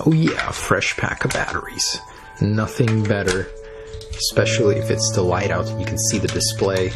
Oh yeah, a fresh pack of batteries. Nothing better, especially if it's still light out and you can see the display.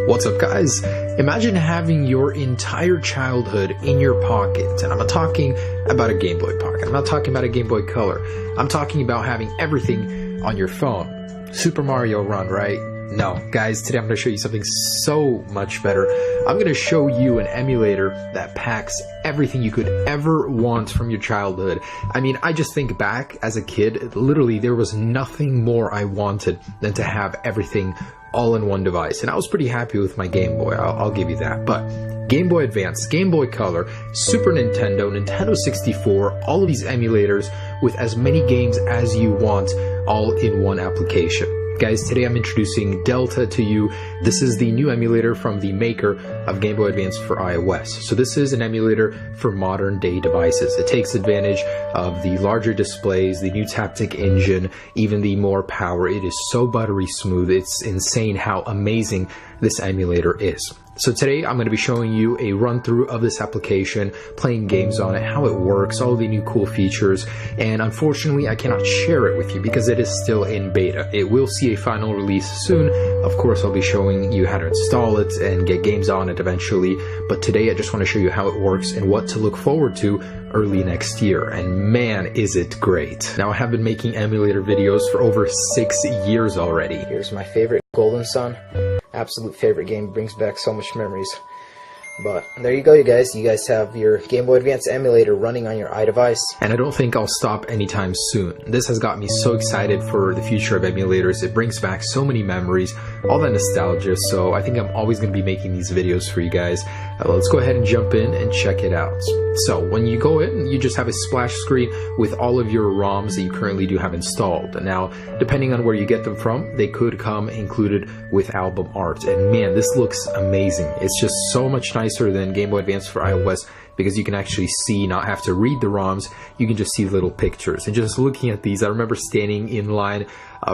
What's up guys? Imagine having your entire childhood in your pocket, and I'm not talking about a Game Boy Pocket, I'm not talking about a Game Boy Color, I'm talking about having everything on your phone. Super Mario Run, right? No, guys, today I'm going to show you something so much better. I'm going to show you an emulator that packs everything you could ever want from your childhood. I mean, I just think back as a kid, literally there was nothing more I wanted than to have everything all in one device. And I was pretty happy with my Game Boy, I'll give you that. But Game Boy Advance, Game Boy Color, Super Nintendo, Nintendo 64, all of these emulators with as many games as you want, all in one application. Guys, today I'm introducing Delta to you. This is the new emulator from the maker of Game Boy Advance for iOS. So this is an emulator for modern day devices. It takes advantage of the larger displays, the new Taptic engine, even the more power. It is so buttery smooth. It's insane how amazing this emulator is. So today I'm going to be showing you a run through of this application, playing games on it, how it works, all the new cool features, and unfortunately I cannot share it with you because it is still in beta. It will see a final release soon. Of course I'll be showing you how to install it and get games on it eventually, but today I just want to show you how it works and what to look forward to early next year, and man is it great. Now I have been making emulator videos for over 6 years already. Here's my favorite, Golden Sun. Absolute favorite game, brings back so much memories. But there you go, you guys have your Game Boy Advance emulator running on your iDevice. And I don't think I'll stop anytime soon. This has got me so excited for the future of emulators. It brings back so many memories, all that nostalgia, so I think I'm always going to be making these videos for you guys. Let's go ahead and jump in and check it out. So when you go in, you just have a splash screen with all of your ROMs that you currently do have installed. Now, depending on where you get them from, they could come included with album art. And man, this looks amazing. It's just so much nicer than Game Boy Advance for iOS because you can actually see, not have to read the ROMs, you can just see little pictures. And just looking at these, I remember standing in line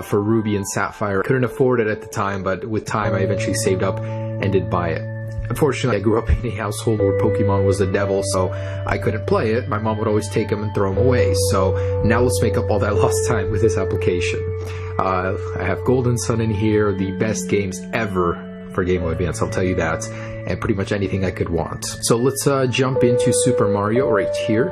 for Ruby and Sapphire. Couldn't afford it at the time, but with time I eventually saved up and did buy it. Unfortunately, I grew up in a household where Pokemon was the devil, so I couldn't play it. My mom would always take them and throw them away. So now let's make up all that lost time with this application. I have Golden Sun in here, the best games ever for Game Boy Advance, I'll tell you that, and pretty much anything I could want. So let's jump into Super Mario right here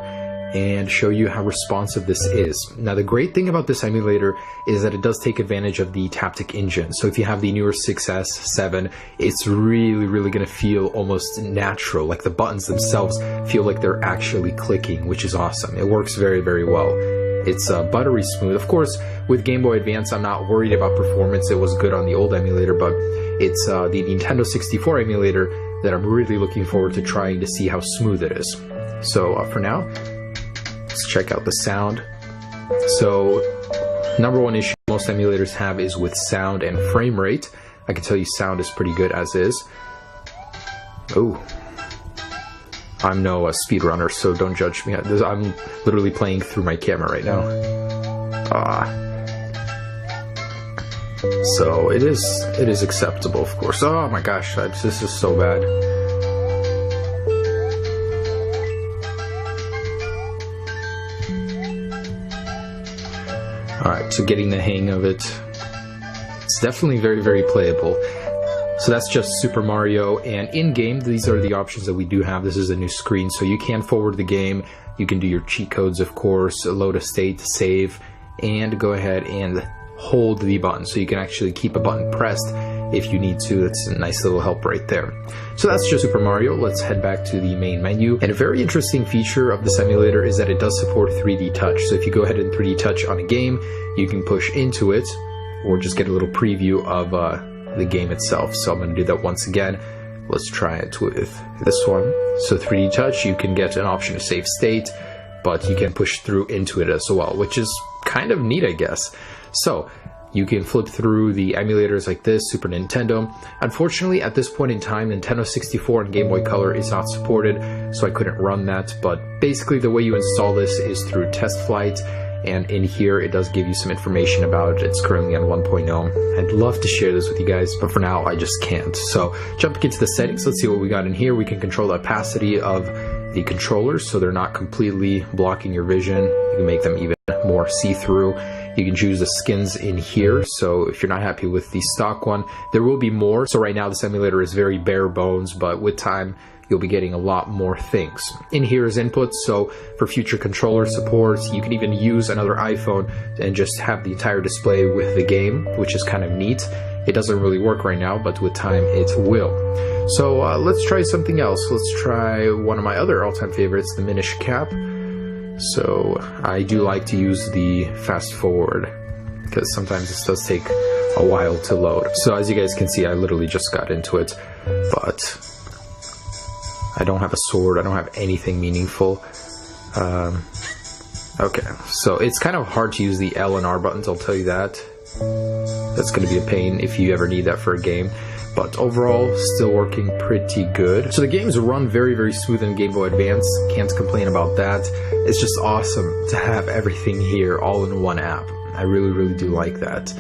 and show you how responsive this is. Now the great thing about this emulator is that it does take advantage of the Taptic engine. So if you have the newer 6S, 7, it's really going to feel almost natural, like the buttons themselves feel like they're actually clicking, which is awesome. It works very well. It's buttery smooth. Of course, with Game Boy Advance, I'm not worried about performance. It was good on the old emulator, but it's the Nintendo 64 emulator that I'm really looking forward to trying to see how smooth it is. So for now, let's check out the sound. So, number one issue most emulators have is with sound and frame rate. I can tell you sound is pretty good as is. Oh. I'm no speedrunner, so don't judge me. I'm literally playing through my camera right now. So it is acceptable, of course. Oh my gosh, this is so bad. Alright, so getting the hang of it. It's definitely very playable. So that's just Super Mario, and in-game, these are the options that we do have. This is a new screen, so you can forward the game, you can do your cheat codes, of course, load a state, save, and go ahead and hold the button, so you can actually keep a button pressed if you need to. That's a nice little help right there. So that's just Super Mario. Let's head back to the main menu. And a very interesting feature of this emulator is that it does support 3D touch. So if you go ahead and 3D touch on a game, you can push into it, or just get a little preview of the game itself. So I'm going to do that once again. Let's try it with this one. So 3D touch, you can get an option to save state, but you can push through into it as well, which is kind of neat, I guess. So you can flip through the emulators like this, Super Nintendo. Unfortunately, at this point in time, Nintendo 64 and Game Boy Color is not supported, so I couldn't run that. But basically the way you install this is through Test Flight, and in here it does give you some information about it. It's currently on 1.0. I'd love to share this with you guys, but for now I just can't. So jumping into the settings, let's see what we got in here. We can control the opacity of the controllers so they're not completely blocking your vision. You can make them even more see-through. You can choose the skins in here, so if you're not happy with the stock one, there will be more. So right now this emulator is very bare bones, but with time you'll be getting a lot more things. In here is inputs, so for future controller support, you can even use another iPhone and just have the entire display with the game, which is kind of neat. It doesn't really work right now, but with time it will. So let's try something else. Let's try one of my other all-time favorites, the Minish Cap. So I do like to use the fast forward because sometimes this does take a while to load. So as you guys can see, I literally just got into it, but I don't have a sword, I don't have anything meaningful. Okay, so it's kind of hard to use the L and R buttons, I'll tell you that. That's going to be a pain if you ever need that for a game. But overall, still working pretty good. So the games run very, very smooth in Game Boy Advance. Can't complain about that. It's just awesome to have everything here all in one app. I really, really do like that.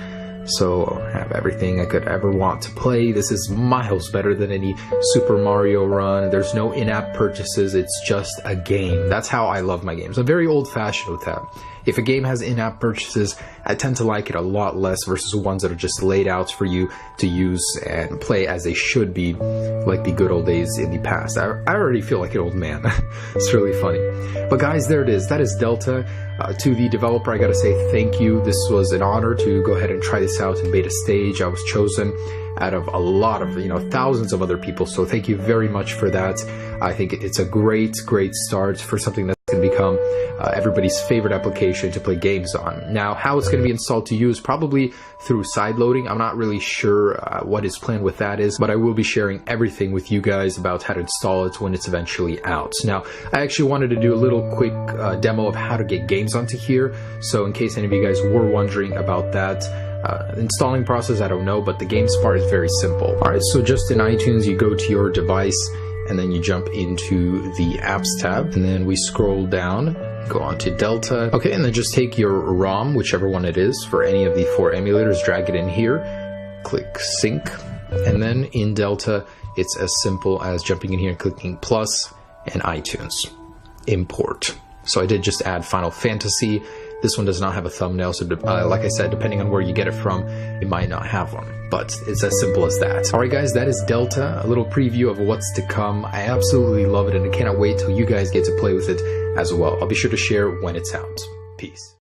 So I have everything I could ever want to play. This is miles better than any Super Mario Run. There's no in-app purchases. It's just a game. That's how I love my games. I'm very old-fashioned with that. If a game has in-app purchases, I tend to like it a lot less versus ones that are just laid out for you to use and play as they should be, like the good old days in the past. I already feel like an old man. It's really funny. But guys, there it is. That is Delta. To the developer, I gotta say thank you. This was an honor to go ahead and try this out in beta stage. I was chosen out of a lot of, thousands of other people, so thank you very much for that. I think it's a great start for something that's going to become everybody's favorite application to play games on. Now, how it's going to be installed to you is probably through sideloading. I'm not really sure what his plan with that is, but I will be sharing everything with you guys about how to install it when it's eventually out. Now, I actually wanted to do a little quick demo of how to get games onto here, so in case any of you guys were wondering about that. Installing process, I don't know, but the games part is very simple. Alright, so just in iTunes, you go to your device, and then you jump into the apps tab, and then we scroll down, go on to Delta. Okay, and then just take your ROM, whichever one it is, for any of the 4 emulators, drag it in here, click sync, and then in Delta, it's as simple as jumping in here and clicking plus and iTunes. Import. So I did just add Final Fantasy. This one does not have a thumbnail, so like I said, depending on where you get it from, it might not have one. But it's as simple as that. Alright guys, that is Delta, a little preview of what's to come. I absolutely love it, and I cannot wait till you guys get to play with it as well. I'll be sure to share when it's out. Peace.